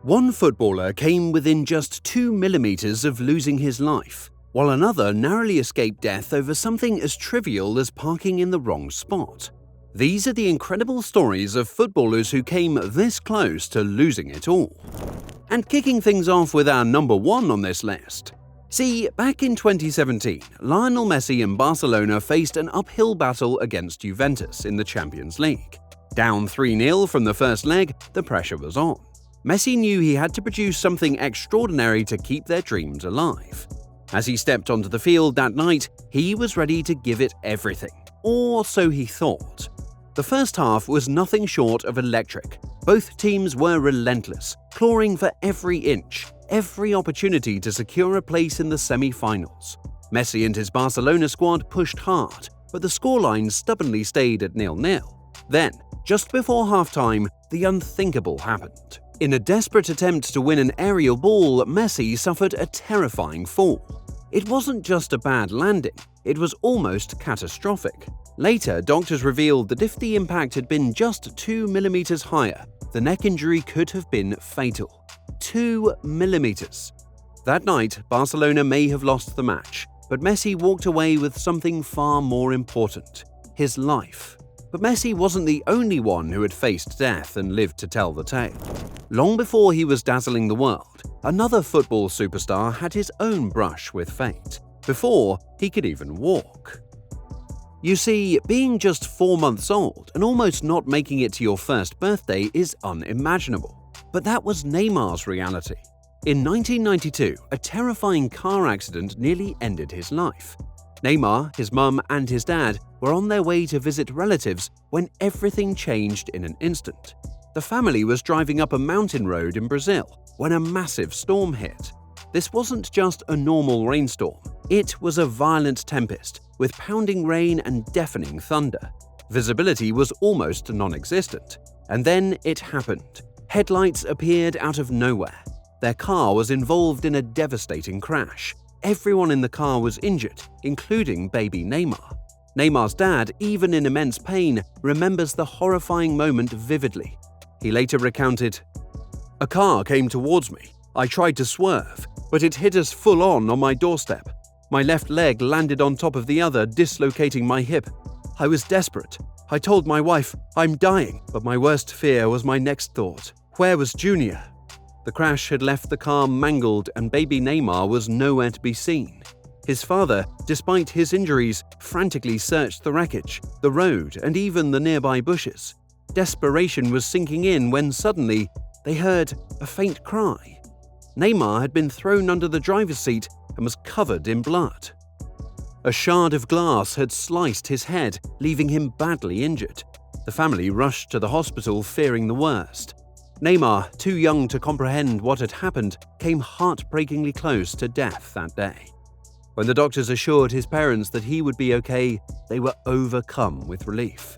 One footballer came within just 2 millimeters of losing his life, while another narrowly escaped death over something as trivial as parking in the wrong spot. These are the incredible stories of footballers who came this close to losing it all. And kicking things off with our number one on this list. See, back in 2017, Lionel Messi and Barcelona faced an uphill battle against Juventus in the Champions League. Down 3-0 from the first leg, the pressure was on. Messi knew he had to produce something extraordinary to keep their dreams alive. As he stepped onto the field that night, he was ready to give it everything, or so he thought. The first half was nothing short of electric. Both teams were relentless, clawing for every inch, every opportunity to secure a place in the semi-finals. Messi and his Barcelona squad pushed hard, but the scoreline stubbornly stayed at 0-0. Then, just before halftime, the unthinkable happened. In a desperate attempt to win an aerial ball, Messi suffered a terrifying fall. It wasn't just a bad landing, it was almost catastrophic. Later, doctors revealed that if the impact had been just 2 millimeters higher, the neck injury could have been fatal. 2 millimeters. That night, Barcelona may have lost the match, but Messi walked away with something far more important: his life. But Messi wasn't the only one who had faced death and lived to tell the tale. Long before he was dazzling the world, another football superstar had his own brush with fate, before he could even walk. You see, being just 4 months old and almost not making it to your first birthday is unimaginable. But that was Neymar's reality. In 1992, a terrifying car accident nearly ended his life. Neymar, his mum, and his dad were on their way to visit relatives when everything changed in an instant. The family was driving up a mountain road in Brazil when a massive storm hit. This wasn't just a normal rainstorm, it was a violent tempest with pounding rain and deafening thunder. Visibility was almost non-existent. And then it happened. Headlights appeared out of nowhere. Their car was involved in a devastating crash. Everyone in the car was injured, including baby Neymar. Neymar's dad, even in immense pain, remembers the horrifying moment vividly. He later recounted, "A car came towards me. I tried to swerve, but it hit us full on my doorstep. My left leg landed on top of the other, dislocating my hip. I was desperate. I told my wife, 'I'm dying,' but my worst fear was my next thought. Where was Junior?" The crash had left the car mangled and baby Neymar was nowhere to be seen. His father, despite his injuries, frantically searched the wreckage, the road, and even the nearby bushes. Desperation was sinking in when suddenly they heard a faint cry. Neymar had been thrown under the driver's seat and was covered in blood. A shard of glass had sliced his head, leaving him badly injured. The family rushed to the hospital fearing the worst. Neymar, too young to comprehend what had happened, came heartbreakingly close to death that day. When the doctors assured his parents that he would be okay, they were overcome with relief.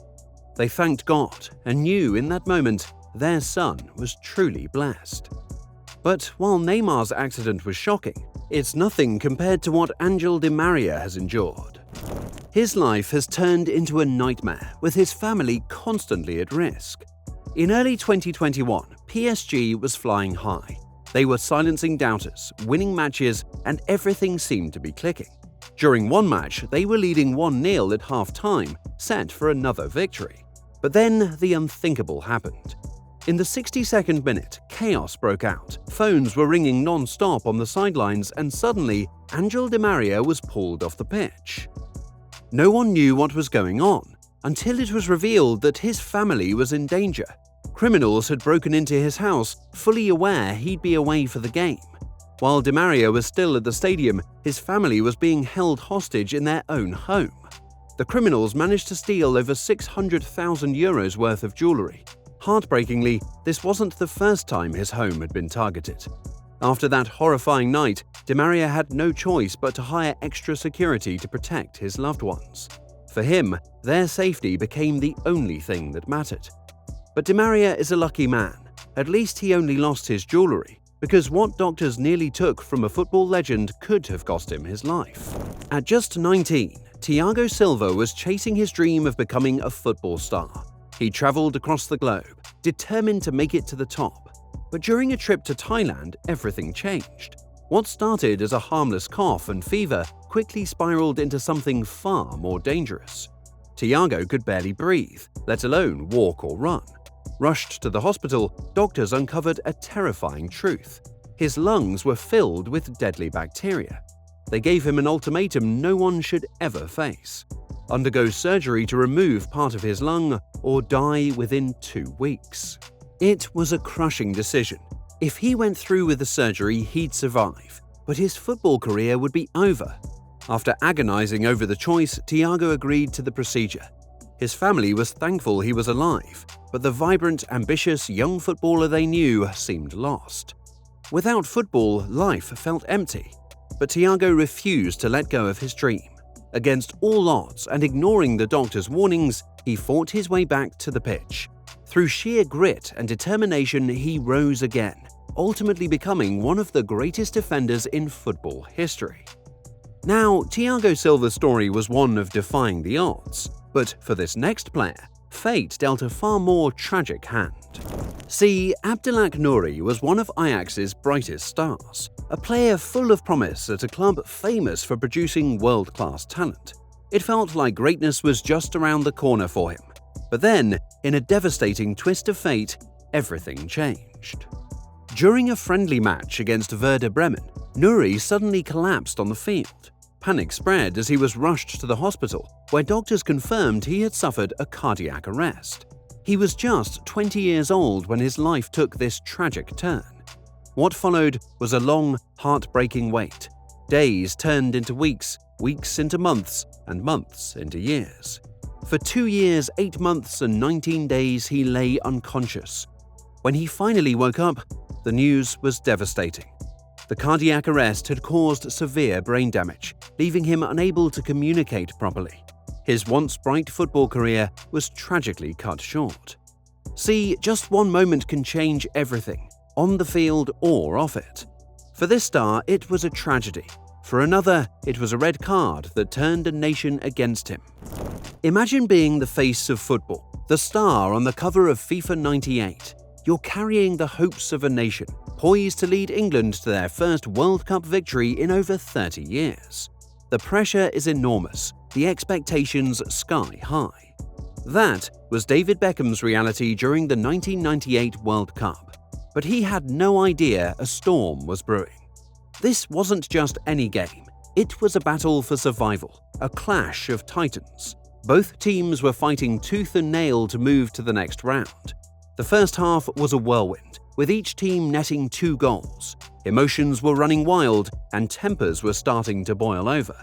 They thanked God and knew in that moment their son was truly blessed. But while Neymar's accident was shocking, it's nothing compared to what Angel Di Maria has endured. His life has turned into a nightmare, with his family constantly at risk. In early 2021, PSG was flying high. They were silencing doubters, winning matches, and everything seemed to be clicking. During one match, they were leading 1-0 at half-time, set for another victory. But then the unthinkable happened. In the 62nd minute, chaos broke out. Phones were ringing non-stop on the sidelines, and suddenly, Angel Di Maria was pulled off the pitch. No one knew what was going on, until it was revealed that his family was in danger. Criminals had broken into his house, fully aware he'd be away for the game. While Di Maria was still at the stadium, his family was being held hostage in their own home. The criminals managed to steal over €600,000 worth of jewelry. Heartbreakingly, this wasn't the first time his home had been targeted. After that horrifying night, Di Maria had no choice but to hire extra security to protect his loved ones. For him, their safety became the only thing that mattered. But Di Maria is a lucky man. At least he only lost his jewelry, because what doctors nearly took from a football legend could have cost him his life. At just 19, Thiago Silva was chasing his dream of becoming a football star. He traveled across the globe, determined to make it to the top. But during a trip to Thailand, everything changed. What started as a harmless cough and fever quickly spiraled into something far more dangerous. Thiago could barely breathe, let alone walk or run. Rushed to the hospital, doctors uncovered a terrifying truth. His lungs were filled with deadly bacteria. They gave him an ultimatum no one should ever face: undergo surgery to remove part of his lung or die within 2 weeks. It was a crushing decision. If he went through with the surgery, he'd survive, but his football career would be over. After agonizing over the choice, Thiago agreed to the procedure. His family was thankful he was alive, but the vibrant, ambitious young footballer they knew seemed lost. Without football, life felt empty, but Thiago refused to let go of his dream. Against all odds and ignoring the doctor's warnings, he fought his way back to the pitch. Through sheer grit and determination, he rose again, ultimately becoming one of the greatest defenders in football history. Now, Thiago Silva's story was one of defying the odds, but for this next player, fate dealt a far more tragic hand. See, Abdelak Nouri was one of Ajax's brightest stars, a player full of promise at a club famous for producing world-class talent. It felt like greatness was just around the corner for him. But then, in a devastating twist of fate, everything changed. During a friendly match against Werder Bremen, Nouri suddenly collapsed on the field. Panic spread as he was rushed to the hospital, where doctors confirmed he had suffered a cardiac arrest. He was just 20 years old when his life took this tragic turn. What followed was a long, heartbreaking wait. Days turned into weeks, weeks into months, and months into years. For 2 years, 8 months, and 19 days, he lay unconscious. When he finally woke up, the news was devastating. The cardiac arrest had caused severe brain damage, leaving him unable to communicate properly. His once bright football career was tragically cut short. See, just one moment can change everything, on the field or off it. For this star, it was a tragedy. For another, it was a red card that turned a nation against him. Imagine being the face of football, the star on the cover of FIFA 98. You're carrying the hopes of a nation, poised to lead England to their first World Cup victory in over 30 years. The pressure is enormous, the expectations sky high. That was David Beckham's reality during the 1998 World Cup. But he had no idea a storm was brewing. This wasn't just any game. It was a battle for survival, a clash of titans. Both teams were fighting tooth and nail to move to the next round. The first half was a whirlwind, with each team netting 2 goals. Emotions were running wild, and tempers were starting to boil over.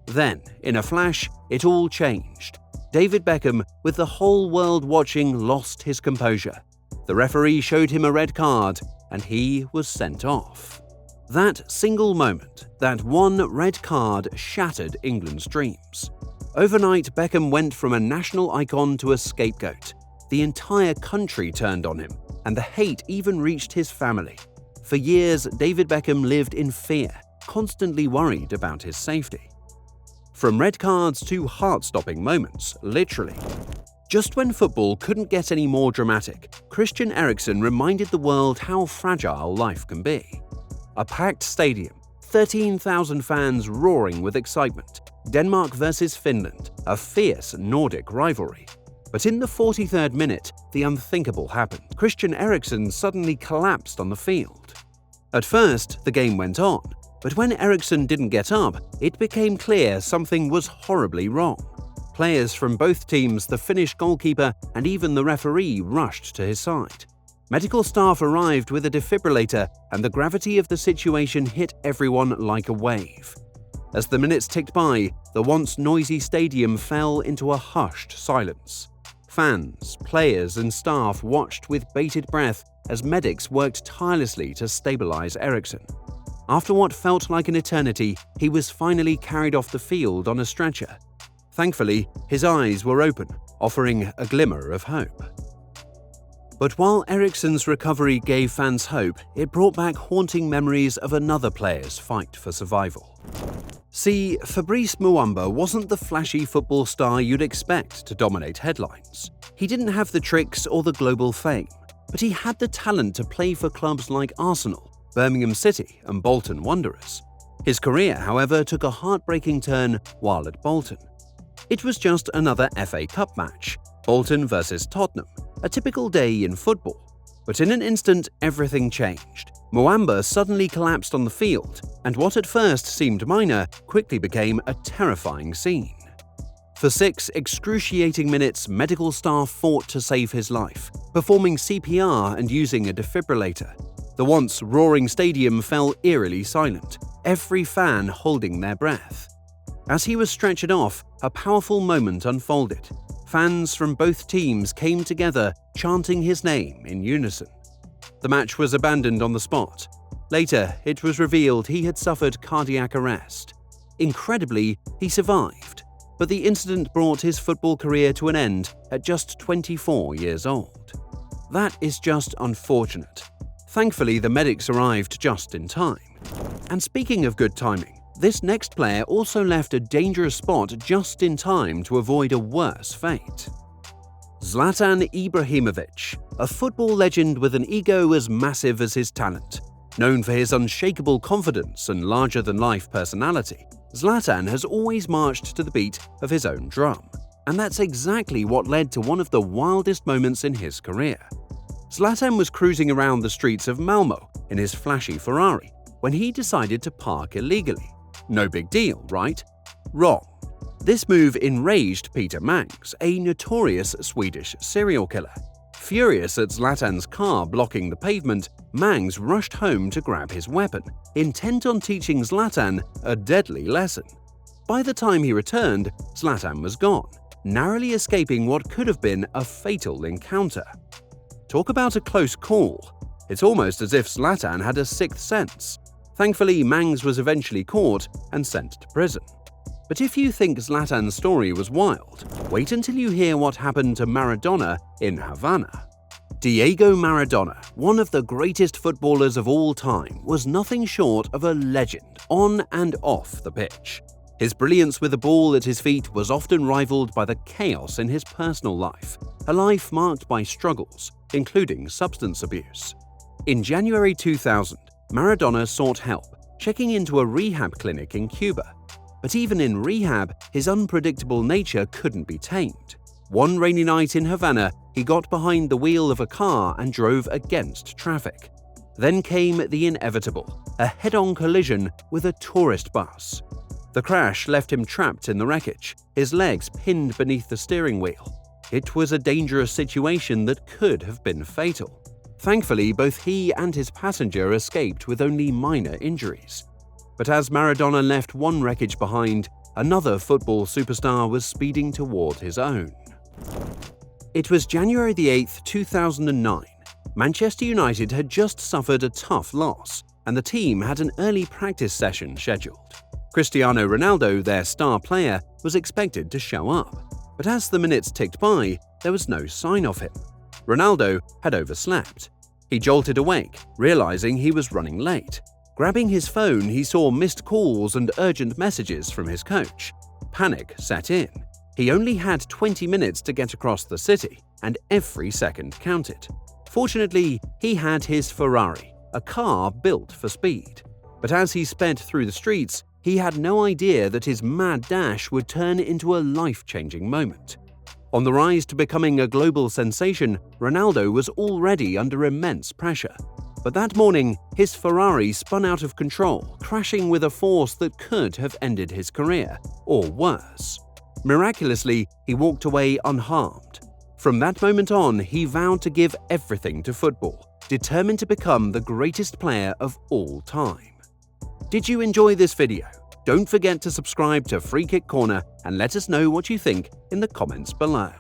Then, in a flash, it all changed. David Beckham, with the whole world watching, lost his composure. The referee showed him a red card, and he was sent off. That single moment, that one red card, shattered England's dreams. Overnight, Beckham went from a national icon to a scapegoat. The entire country turned on him, and the hate even reached his family. For years, David Beckham lived in fear, constantly worried about his safety. From red cards to heart-stopping moments, literally. Just when football couldn't get any more dramatic, Christian Eriksen reminded the world how fragile life can be. A packed stadium, 13,000 fans roaring with excitement, Denmark versus Finland, a fierce Nordic rivalry. But in the 43rd minute, the unthinkable happened. Christian Eriksen suddenly collapsed on the field. At first, the game went on, but when Eriksen didn't get up, it became clear something was horribly wrong. Players from both teams, the Finnish goalkeeper, and even the referee rushed to his side. Medical staff arrived with a defibrillator, and the gravity of the situation hit everyone like a wave. As the minutes ticked by, the once noisy stadium fell into a hushed silence. Fans, players, and staff watched with bated breath as medics worked tirelessly to stabilize Eriksen. After what felt like an eternity, he was finally carried off the field on a stretcher. Thankfully, his eyes were open, offering a glimmer of hope. But while Eriksen's recovery gave fans hope, it brought back haunting memories of another player's fight for survival. See, Fabrice Muamba wasn't the flashy football star you'd expect to dominate headlines. He didn't have the tricks or the global fame. but he had the talent to play for clubs like Arsenal, Birmingham City, and Bolton Wanderers. His career, however, took a heartbreaking turn while at Bolton. It was just another FA Cup match, Bolton versus Tottenham, a typical day in football. But in an instant, everything changed. Muamba suddenly collapsed on the field, and what at first seemed minor quickly became a terrifying scene. For 6 excruciating minutes, medical staff fought to save his life, performing CPR and using a defibrillator. The once roaring stadium fell eerily silent, every fan holding their breath. As he was stretchered off, a powerful moment unfolded. Fans from both teams came together, chanting his name in unison. The match was abandoned on the spot. Later, it was revealed he had suffered cardiac arrest. Incredibly, he survived, but the incident brought his football career to an end at just 24 years old. That is just unfortunate. Thankfully, the medics arrived just in time. And speaking of good timing, this next player also left a dangerous spot just in time to avoid a worse fate. Zlatan Ibrahimovic, a football legend with an ego as massive as his talent. Known for his unshakable confidence and larger-than-life personality, Zlatan has always marched to the beat of his own drum. And that's exactly what led to one of the wildest moments in his career. Zlatan was cruising around the streets of Malmo in his flashy Ferrari when he decided to park illegally. No big deal, right? Wrong. This move enraged Peter Mangs, a notorious Swedish serial killer. Furious at Zlatan's car blocking the pavement, Mangs rushed home to grab his weapon, intent on teaching Zlatan a deadly lesson. By the time he returned, Zlatan was gone, narrowly escaping what could have been a fatal encounter. Talk about a close call. It's almost as if Zlatan had a sixth sense. Thankfully, Mangs was eventually caught and sent to prison. But if you think Zlatan's story was wild, wait until you hear what happened to Maradona in Havana. Diego Maradona, one of the greatest footballers of all time, was nothing short of a legend on and off the pitch. His brilliance with the ball at his feet was often rivaled by the chaos in his personal life, a life marked by struggles, including substance abuse. In January 2000, Maradona sought help, checking into a rehab clinic in Cuba. But even in rehab, his unpredictable nature couldn't be tamed. One rainy night in Havana, he got behind the wheel of a car and drove against traffic. Then came the inevitable, a head-on collision with a tourist bus. The crash left him trapped in the wreckage, his legs pinned beneath the steering wheel. It was a dangerous situation that could have been fatal. Thankfully, both he and his passenger escaped with only minor injuries. But as Maradona left one wreckage behind, another football superstar was speeding toward his own. It was January 8, 2009. Manchester United had just suffered a tough loss, and the team had an early practice session scheduled. Cristiano Ronaldo, their star player, was expected to show up. But as the minutes ticked by, there was no sign of him. Ronaldo had overslept. He jolted awake, realizing he was running late. Grabbing his phone, he saw missed calls and urgent messages from his coach. Panic set in. He only had 20 minutes to get across the city, and every second counted. Fortunately, he had his Ferrari, a car built for speed. But as he sped through the streets, he had no idea that his mad dash would turn into a life-changing moment. On the rise to becoming a global sensation, Ronaldo was already under immense pressure. But that morning, his Ferrari spun out of control, crashing with a force that could have ended his career, or worse. Miraculously, he walked away unharmed. From that moment on, he vowed to give everything to football, determined to become the greatest player of all time. Did you enjoy this video? Don't forget to subscribe to Free Kick Corner and let us know what you think in the comments below.